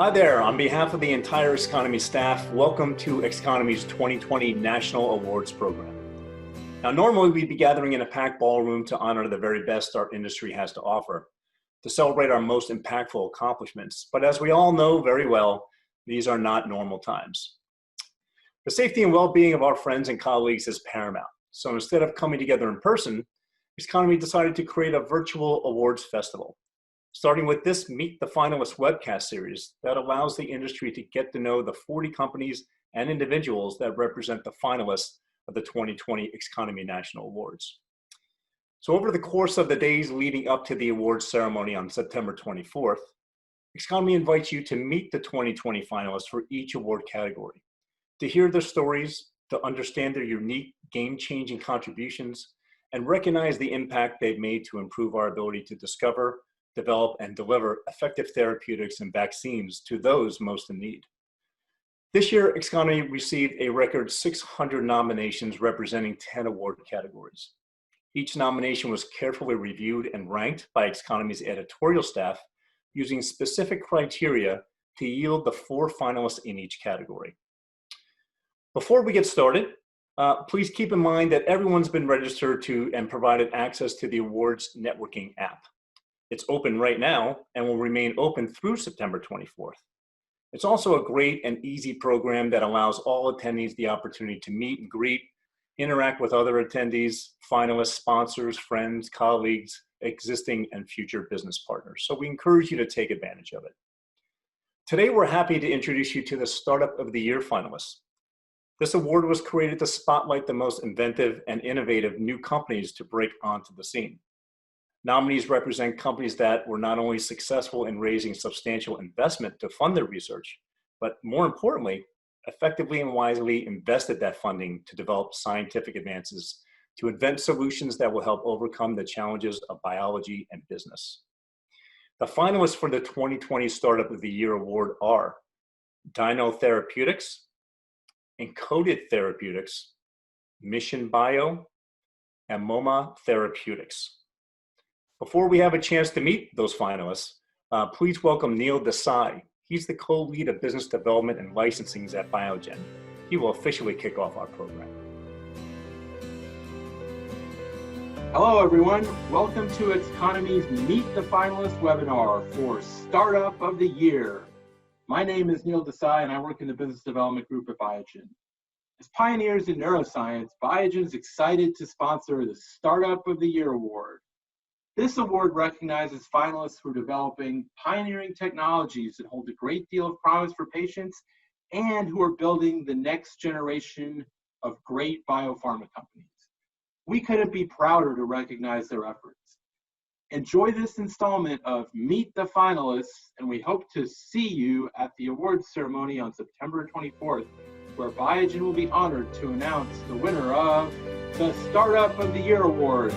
Hi there, on behalf of the entire Xconomy staff, welcome to Xconomy's 2020 National Awards Program. Now, normally we'd be gathering in a packed ballroom to honor the very best our industry has to offer, to celebrate our most impactful accomplishments. But as we all know very well, these are not normal times. The safety and well-being of our friends and colleagues is paramount. So instead of coming together in person, Xconomy decided to create a virtual awards festival, starting with this Meet the Finalists webcast series that allows the industry to get to know the 40 companies and individuals that represent the finalists of the 2020 Xconomy National Awards. So over the course of the days leading up to the awards ceremony on September 24th, Xconomy invites you to meet the 2020 finalists for each award category, to hear their stories, to understand their unique game-changing contributions, and recognize the impact they've made to improve our ability to discover, develop, and deliver effective therapeutics and vaccines to those most in need. This year, Xconomy received a record 600 nominations representing 10 award categories. Each nomination was carefully reviewed and ranked by Xconomy's editorial staff using specific criteria to yield the 4 finalists in each category. Before we get started, please keep in mind that everyone's been registered to and provided access to the awards networking app. It's open right now and will remain open through September 24th. It's also a great and easy program that allows all attendees the opportunity to meet and greet, interact with other attendees, finalists, sponsors, friends, colleagues, existing and future business partners. So we encourage you to take advantage of it. Today, we're happy to introduce you to the Startup of the Year finalists. This award was created to spotlight the most inventive and innovative new companies to break onto the scene. Nominees represent companies that were not only successful in raising substantial investment to fund their research, but more importantly, effectively and wisely invested that funding to develop scientific advances to invent solutions that will help overcome the challenges of biology and business. The finalists for the 2020 Startup of the Year Award are Dyno Therapeutics, Encoded Therapeutics, InBio, and MOMA Therapeutics. Before we have a chance to meet those finalists, please welcome Neil Desai. He's the co-lead of business development and licensing at Biogen. He will officially kick off our program. Hello, everyone. Welcome to Xconomy's Meet the Finalists webinar for Startup of the Year. My name is Neil Desai, and I work in the business development group at Biogen. As pioneers in neuroscience, Biogen is excited to sponsor the Startup of the Year Award. This award recognizes finalists for developing pioneering technologies that hold a great deal of promise for patients and who are building the next generation of great biopharma companies. We couldn't be prouder to recognize their efforts. Enjoy this installment of Meet the Finalists, and we hope to see you at the awards ceremony on September 24th, where Biogen will be honored to announce the winner of the Startup of the Year Award.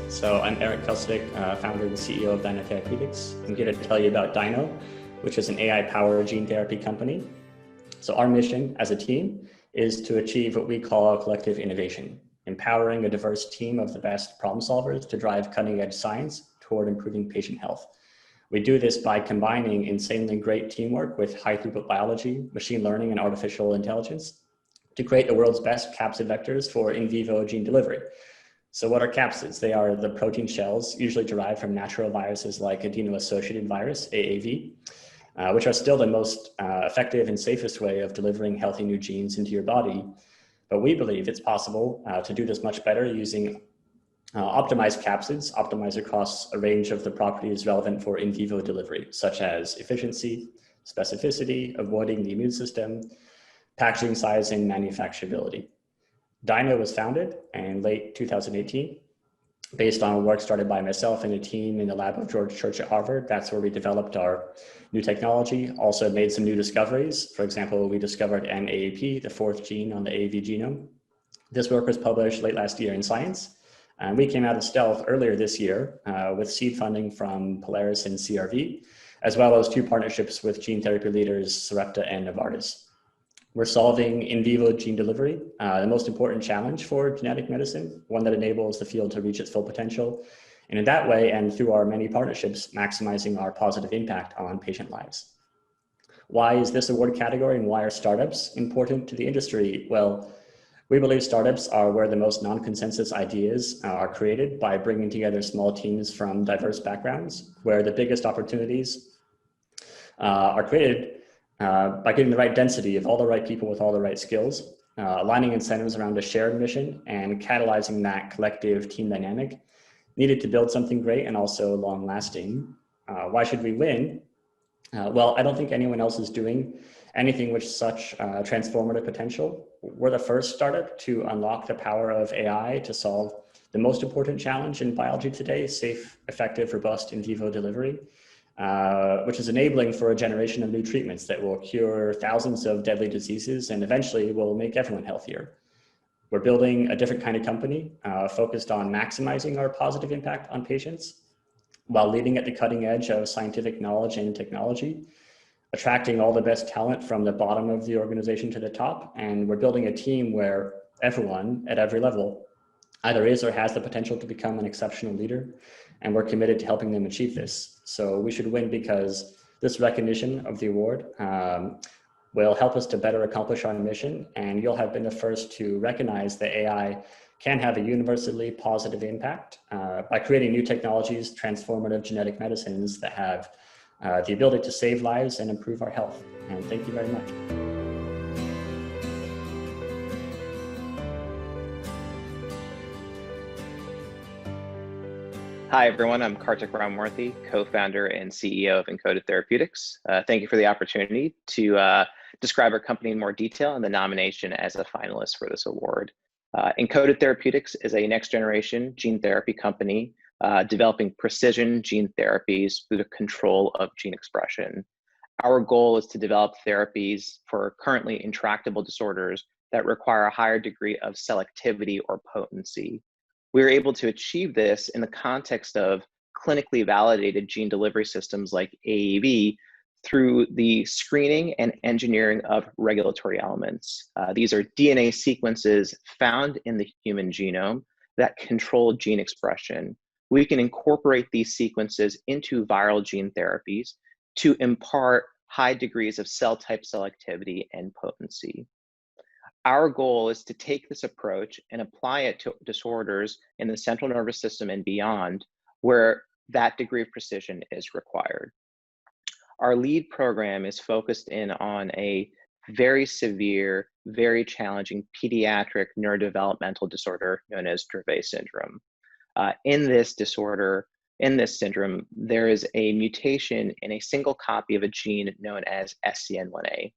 So I'm Eric Kelsick, founder and CEO of Dinotherapeutics. I'm here to tell you about Dyno, which is an AI-powered gene therapy company. So our mission as a team is to achieve what we call collective innovation, empowering a diverse team of the best problem solvers to drive cutting-edge science toward improving patient health. We do this by combining insanely great teamwork with high-throughput biology, machine learning, and artificial intelligence to create the world's best capsid vectors for in vivo gene delivery. So what are capsids? They are the protein shells, usually derived from natural viruses like adeno-associated virus, AAV, which are still the most effective and safest way of delivering healthy new genes into your body. But we believe it's possible to do this much better using optimized capsids, optimized across a range of the properties relevant for in vivo delivery, such as efficiency, specificity, avoiding the immune system, packaging size, and manufacturability. Dyno was founded in late 2018 based on work started by myself and a team in the lab of George Church at Harvard. That's where we developed our new technology, also made some new discoveries. For example, we discovered NAAP, the 4th gene on the AAV genome. This work was published late last year in Science. And we came out of stealth earlier this year with seed funding from Polaris and CRV, as well as 2 partnerships with gene therapy leaders, Sarepta and Novartis. We're solving in vivo gene delivery, the most important challenge for genetic medicine, one that enables the field to reach its full potential. And in that way, and through our many partnerships, maximizing our positive impact on patient lives. Why is this award category and why are startups important to the industry? Well, we believe startups are where the most non-consensus ideas are created by bringing together small teams from diverse backgrounds, where the biggest opportunities are created by getting the right density of all the right people with all the right skills, aligning incentives around a shared mission and catalyzing that collective team dynamic needed to build something great and also long lasting. Why should we win? Well, I don't think anyone else is doing anything with such transformative potential. We're the first startup to unlock the power of AI to solve the most important challenge in biology today, safe, effective, robust in vivo delivery, which is enabling for a generation of new treatments that will cure thousands of deadly diseases and eventually will make everyone healthier. We're building a different kind of company focused on maximizing our positive impact on patients while leading at the cutting edge of scientific knowledge and technology, attracting all the best talent from the bottom of the organization to the top. And we're building a team where everyone at every level either is or has the potential to become an exceptional leader. And we're committed to helping them achieve this. So we should win because this recognition of the award will help us to better accomplish our mission. And you'll have been the first to recognize that AI can have a universally positive impact by creating new technologies, transformative genetic medicines that have the ability to save lives and improve our health. And thank you very much. Hi, everyone. I'm Kartik Ramamurthy, co-founder and CEO of Encoded Therapeutics. Thank you for the opportunity to describe our company in more detail and the nomination as a finalist for this award. Encoded Therapeutics is a next-generation gene therapy company developing precision gene therapies through the control of gene expression. Our goal is to develop therapies for currently intractable disorders that require a higher degree of selectivity or potency. We are able to achieve this in the context of clinically validated gene delivery systems like AAV through the screening and engineering of regulatory elements. These are DNA sequences found in the human genome that control gene expression. We can incorporate these sequences into viral gene therapies to impart high degrees of cell type selectivity and potency. Our goal is to take this approach and apply it to disorders in the central nervous system and beyond, where that degree of precision is required. Our lead program is focused in on a very severe, very challenging pediatric neurodevelopmental disorder known as Dravet syndrome. In this syndrome, there is a mutation in a single copy of a gene known as SCN1A.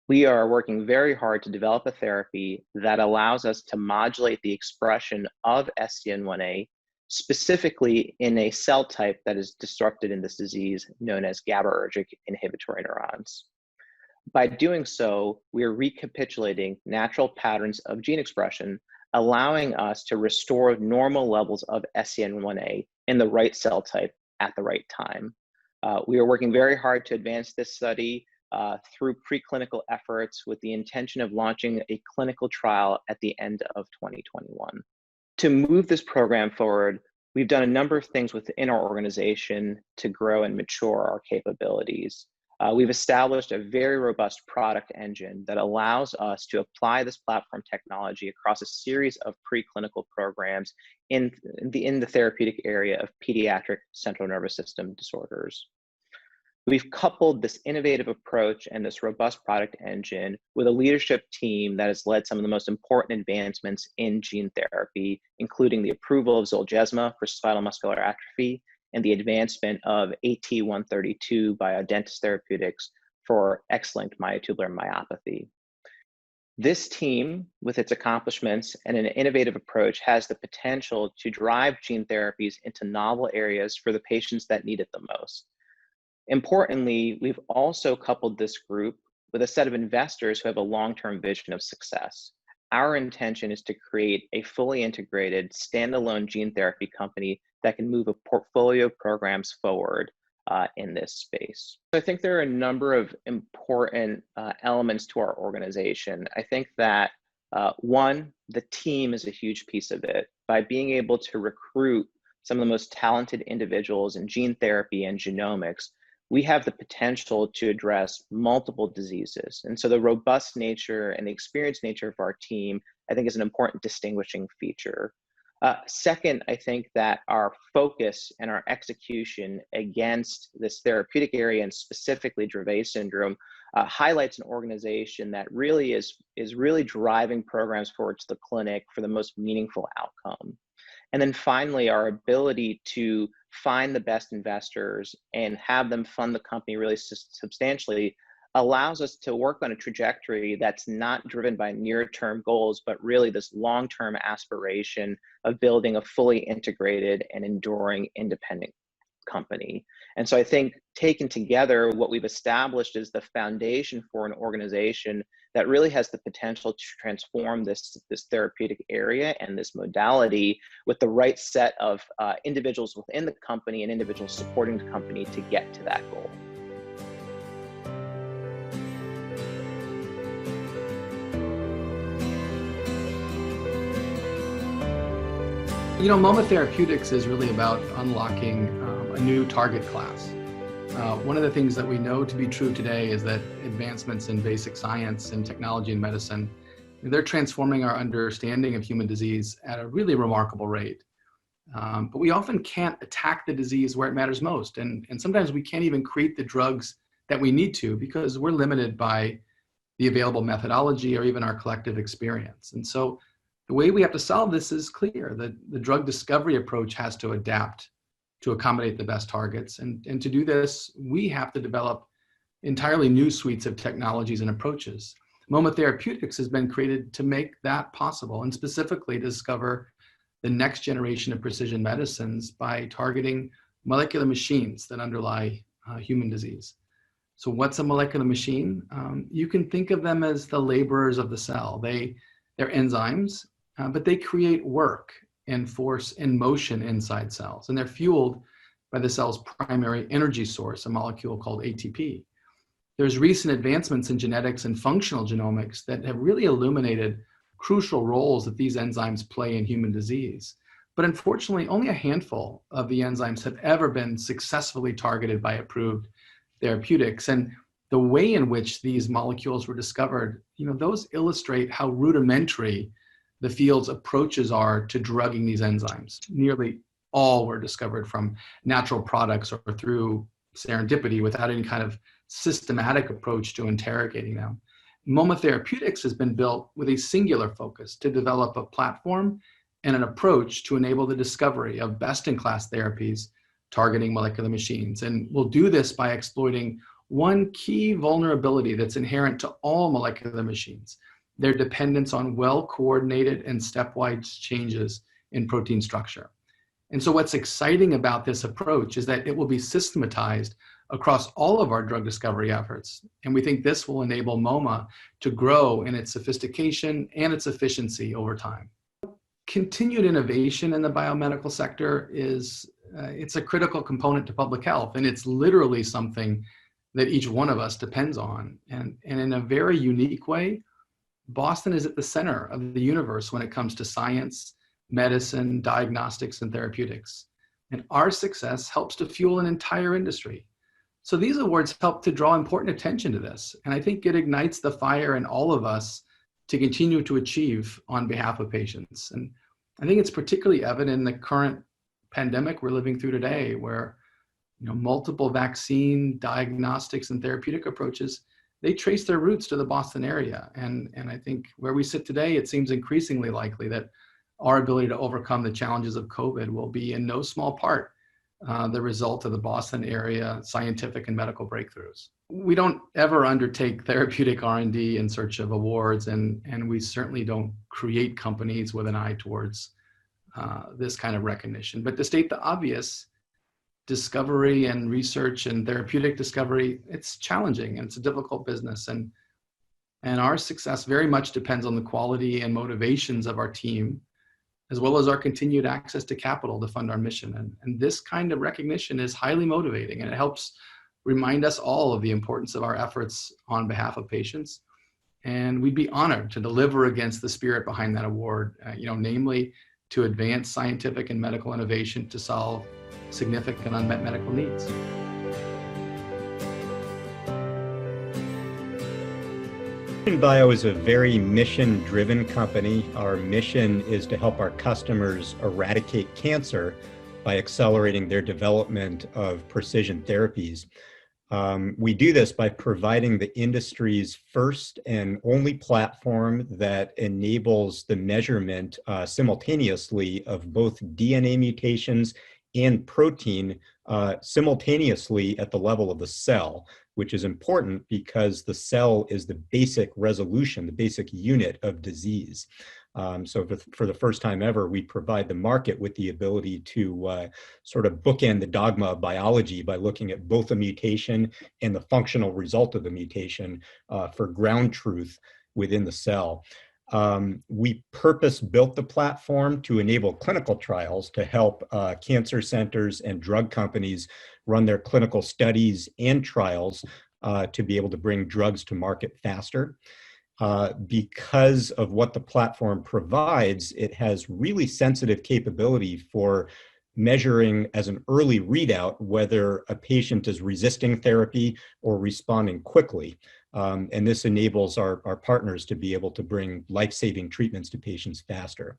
We are working very hard to develop a therapy that allows us to modulate the expression of SCN1A specifically in a cell type that is disrupted in this disease known as GABAergic inhibitory neurons. By doing so, we are recapitulating natural patterns of gene expression, allowing us to restore normal levels of SCN1A in the right cell type at the right time. We are working very hard to advance this study through preclinical efforts with the intention of launching a clinical trial at the end of 2021. To move this program forward, we've done a number of things within our organization to grow and mature our capabilities. We've established a very robust product engine that allows us to apply this platform technology across a series of preclinical programs in the therapeutic area of pediatric central nervous system disorders. We've coupled this innovative approach and this robust product engine with a leadership team that has led some of the most important advancements in gene therapy, including the approval of Zolgensma for spinal muscular atrophy and the advancement of AT132 by Dyno Therapeutics for X-linked myotubular myopathy. This team, with its accomplishments and an innovative approach, has the potential to drive gene therapies into novel areas for the patients that need it the most. Importantly, we've also coupled this group with a set of investors who have a long-term vision of success. Our intention is to create a fully integrated, standalone gene therapy company that can move a portfolio of programs forward in this space. So I think there are a number of important elements to our organization. I think that one, the team is a huge piece of it. By being able to recruit some of the most talented individuals in gene therapy and genomics, we have the potential to address multiple diseases. And so the robust nature and the experienced nature of our team, I think, is an important distinguishing feature. Second, I think that our focus and our execution against this therapeutic area, and specifically Dravet syndrome, highlights an organization that really is really driving programs forward to the clinic for the most meaningful outcome. And then finally, our ability to find the best investors and have them fund the company really substantially allows us to work on a trajectory that's not driven by near-term goals, but really this long-term aspiration of building a fully integrated and enduring independent company. And so I think taken together, what we've established is the foundation for an organization that really has the potential to transform this therapeutic area and this modality with the right set of individuals within the company and individuals supporting the company to get to that goal. You know, MOMA Therapeutics is really about unlocking a new target class. One of the things that we know to be true today is that advancements in basic science and technology and medicine, they're transforming our understanding of human disease at a really remarkable rate. But we often can't attack the disease where it matters most. And sometimes we can't even create the drugs that we need to because we're limited by the available methodology or even our collective experience. And so the way we have to solve this is clear. The drug discovery approach has to adapt to accommodate the best targets. And to do this, we have to develop entirely new suites of technologies and approaches. MOMA Therapeutics has been created to make that possible, and specifically to discover the next generation of precision medicines by targeting molecular machines that underlie human disease. So what's a molecular machine? You can think of them as the laborers of the cell. They're enzymes, but they create work and force and motion inside cells, and they're fueled by the cell's primary energy source, a molecule called ATP. There's recent advancements in genetics and functional genomics that have really illuminated crucial roles that these enzymes play in human disease. But unfortunately, only a handful of the enzymes have ever been successfully targeted by approved therapeutics. And the way in which these molecules were discovered, those illustrate how rudimentary the field's approaches are to drugging these enzymes. Nearly all were discovered from natural products or through serendipity without any kind of systematic approach to interrogating them. MOMA Therapeutics has been built with a singular focus to develop a platform and an approach to enable the discovery of best-in-class therapies targeting molecular machines. And we'll do this by exploiting one key vulnerability that's inherent to all molecular machines: their dependence on well-coordinated and stepwise changes in protein structure. And so what's exciting about this approach is that it will be systematized across all of our drug discovery efforts. And we think this will enable MOMA to grow in its sophistication and its efficiency over time. Continued innovation in the biomedical sector it's a critical component to public health, and it's literally something that each one of us depends on. And in a very unique way, Boston is at the center of the universe when it comes to science, medicine, diagnostics, and therapeutics. And our success helps to fuel an entire industry. So these awards help to draw important attention to this. And I think it ignites the fire in all of us to continue to achieve on behalf of patients. And I think it's particularly evident in the current pandemic we're living through today, where multiple vaccine, diagnostics, and therapeutic approaches, they trace their roots to the Boston area. And I think where we sit today, it seems increasingly likely that our ability to overcome the challenges of COVID will be in no small part the result of the Boston area scientific and medical breakthroughs. We don't ever undertake therapeutic R&D in search of awards, and we certainly don't create companies with an eye towards this kind of recognition. But to state the obvious, discovery and research and therapeutic discovery, it's challenging and it's a difficult business. And our success very much depends on the quality and motivations of our team, as well as our continued access to capital to fund our mission. And this kind of recognition is highly motivating, and it helps remind us all of the importance of our efforts on behalf of patients. And we'd be honored to deliver against the spirit behind that award, namely to advance scientific and medical innovation to solve significant unmet medical needs. InBio is a very mission-driven company. Our mission is to help our customers eradicate cancer by accelerating their development of precision therapies. We do this by providing the industry's first and only platform that enables the measurement simultaneously of both DNA mutations and protein simultaneously at the level of the cell, which is important because the cell is the basic resolution, the basic unit of disease. So for the first time ever, we provide the market with the ability to sort of bookend the dogma of biology by looking at both a mutation and the functional result of the mutation for ground truth within the cell. We purpose-built the platform to enable clinical trials to help cancer centers and drug companies run their clinical studies and trials to be able to bring drugs to market faster. Because of what the platform provides, it has really sensitive capability for measuring as an early readout whether a patient is resisting therapy or responding quickly. And this enables our partners to be able to bring life-saving treatments to patients faster.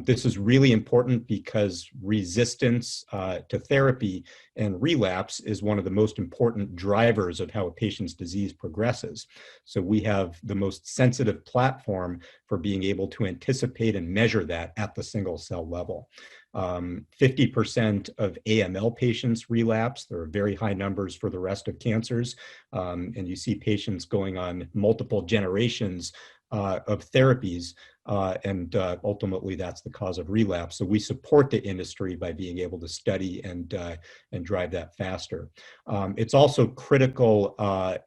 This is really important because resistance to therapy and relapse is one of the most important drivers of how a patient's disease progresses. So we have the most sensitive platform for being able to anticipate and measure that at the single cell level. 50% of AML patients relapse. There are very high numbers for the rest of cancers. And you see patients going on multiple generations of therapies, and ultimately that's the cause of relapse. So we support the industry by being able to study and drive that faster. It's also critical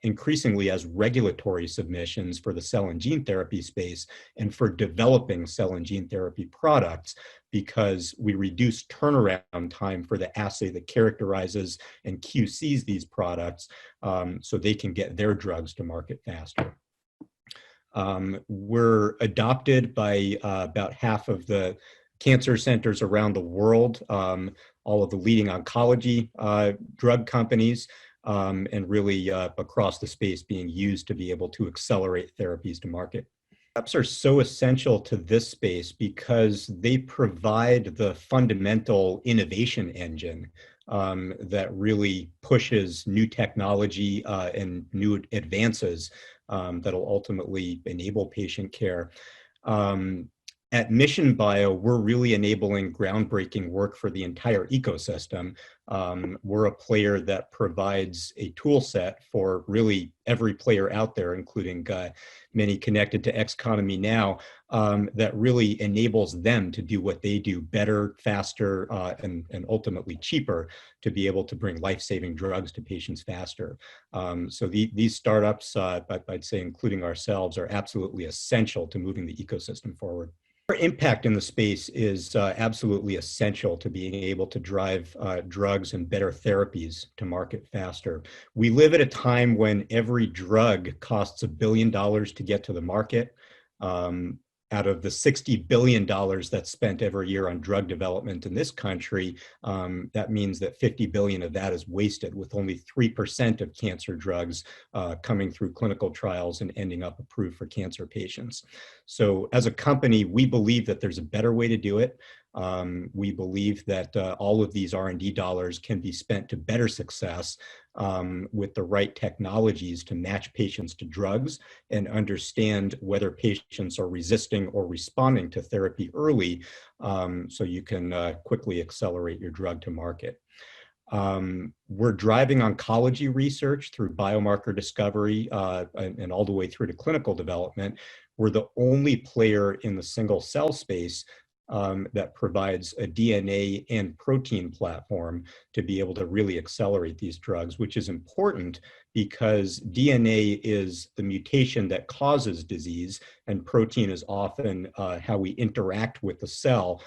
increasingly as regulatory submissions for the cell and gene therapy space and for developing cell and gene therapy products, because we reduce turnaround time for the assay that characterizes and QCs these products so they can get their drugs to market faster. We're adopted by about half of the cancer centers around the world, all of the leading oncology drug companies, and really across the space being used to be able to accelerate therapies to market. Apps are so essential to this space because they provide the fundamental innovation engine that really pushes new technology and new advances that'll ultimately enable patient care. At Mission Bio, we're really enabling groundbreaking work for the entire ecosystem. We're a player that provides a tool set for really every player out there, including many connected to Xconomy now, that really enables them to do what they do better, faster, and ultimately cheaper to be able to bring life-saving drugs to patients faster. So these startups, I'd say including ourselves, are absolutely essential to moving the ecosystem forward. Our impact in the space is absolutely essential to being able to drive drugs and better therapies to market faster. We live at a time when every drug costs $1 billion to get to the market. Out of the $60 billion that's spent every year on drug development in this country, that means that 50 billion of that is wasted, with only 3% of cancer drugs coming through clinical trials and ending up approved for cancer patients. So as a company, we believe that there's a better way to do it. We believe that all of these R&D dollars can be spent to better success with the right technologies to match patients to drugs and understand whether patients are resisting or responding to therapy early, so you can quickly accelerate your drug to market. We're driving oncology research through biomarker discovery and all the way through to clinical development. We're the only player in the single cell space that provides a DNA and protein platform to be able to really accelerate these drugs, which is important because DNA is the mutation that causes disease, and protein is often how we interact with the cell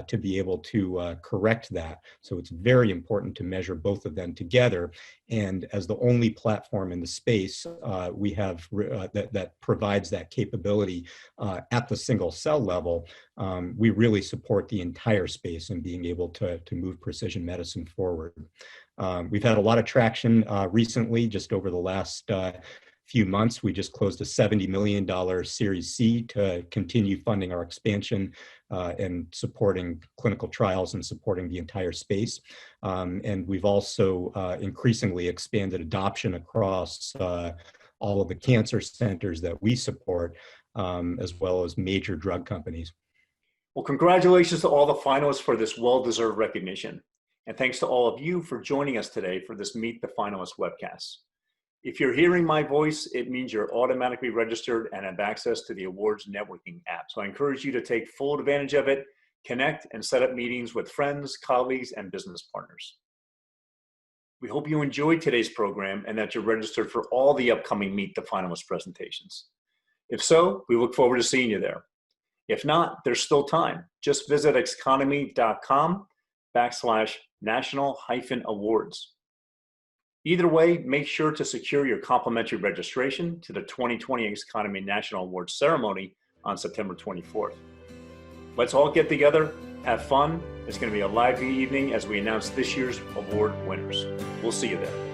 to be able to correct that. So it's very important to measure both of them together. And as the only platform in the space, we have that provides that capability at the single cell level. We really support the entire space in being able to move precision medicine forward. We've had a lot of traction recently, just over the last few months. We just closed a $70 million Series C to continue funding our expansion and supporting clinical trials and supporting the entire space. And we've also increasingly expanded adoption across all of the cancer centers that we support, as well as major drug companies. Well, congratulations to all the finalists for this well-deserved recognition. And thanks to all of you for joining us today for this Meet the Finalists webcast. If you're hearing my voice, it means you're automatically registered and have access to the awards networking app. So I encourage you to take full advantage of it, connect, and set up meetings with friends, colleagues, and business partners. We hope you enjoyed today's program and that you're registered for all the upcoming Meet the Finalists presentations. If so, we look forward to seeing you there. If not, there's still time. Just visit xconomy.com/national-awards. Either way, make sure to secure your complimentary registration to the 2020 Xconomy National Awards ceremony on September 24th. Let's all get together, have fun. It's going to be a lively evening as we announce this year's award winners. We'll see you there.